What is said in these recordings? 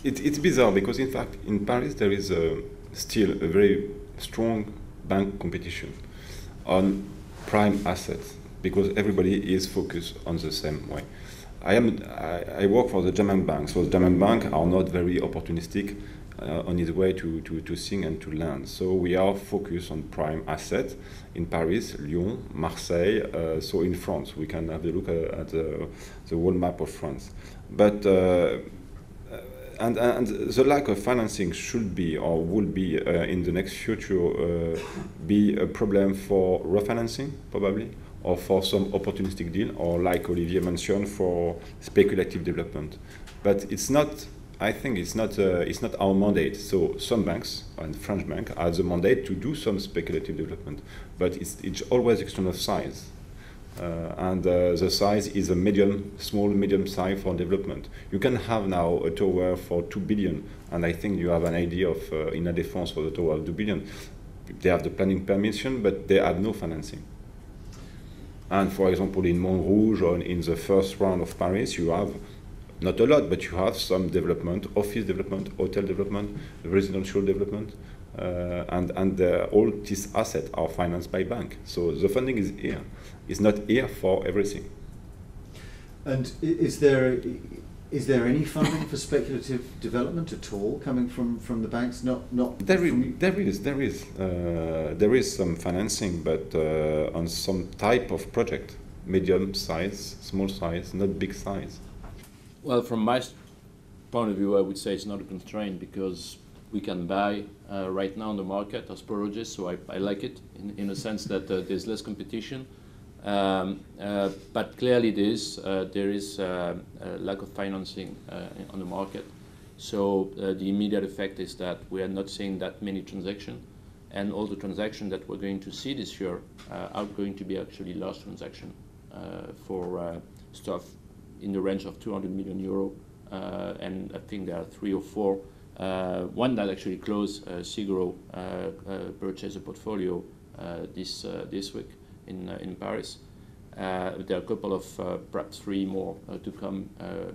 It's bizarre because, in fact, in Paris there is still a very strong bank competition on prime assets because everybody is focused on the same way. I work for the German bank, so the German bank are not very opportunistic on its way to think and to learn. So we are focused on prime assets in Paris, Lyon, Marseille, so in France. We can have a look at the whole map of France. But and the lack of financing should be or will be in the next future be a problem for refinancing probably, or for some opportunistic deal, or like Olivier mentioned, for speculative development. But it's not. I think it's not our mandate. So some banks and French bank have the mandate to do some speculative development, but it's always a question of size. The size is a small, medium size for development. You can have now a tower for 2 billion, and I think you have an idea of in La Défense for the tower of 2 billion. They have the planning permission, but they have no financing. And for example, in Montrouge or in the first round of Paris, you have not a lot, but you have some development, office development, hotel development, residential development, and all these assets are financed by bank. So the funding is here. It's not here for everything. And is there any funding for speculative development at all coming from the banks? There is some financing, but on some type of project, medium size, small size, not big size. Well, from my point of view, I would say it's not a constraint because we can buy right now on the market as Prologis, so I like it in a sense that there's less competition. But clearly there is a lack of financing on the market. So the immediate effect is that we are not seeing that many transactions, and all the transactions that we're going to see this year are going to be actually large transactions for stuff in the range of 200 million euro, and I think there are 3 or 4. One that actually closed, Seguro purchased a portfolio this week in Paris. There are a couple of perhaps 3 more to come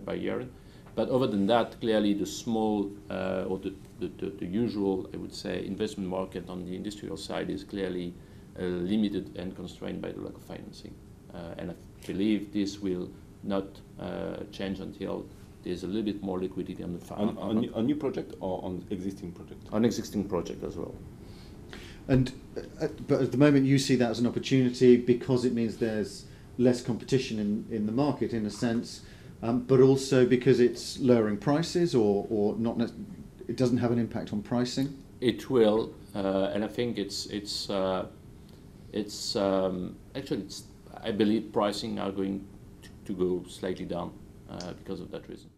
by year. But other than that, clearly the small or the usual, I would say, investment market on the industrial side is clearly limited and constrained by the lack of financing. And I believe this will not change until there's a little bit more liquidity on the on new project or on existing project? On existing project as well. And but at the moment you see that as an opportunity because it means there's less competition in the market in a sense, but also because it's lowering prices or not. It doesn't have an impact on pricing. It will, and I think I believe pricing are going to go slightly down because of that reason.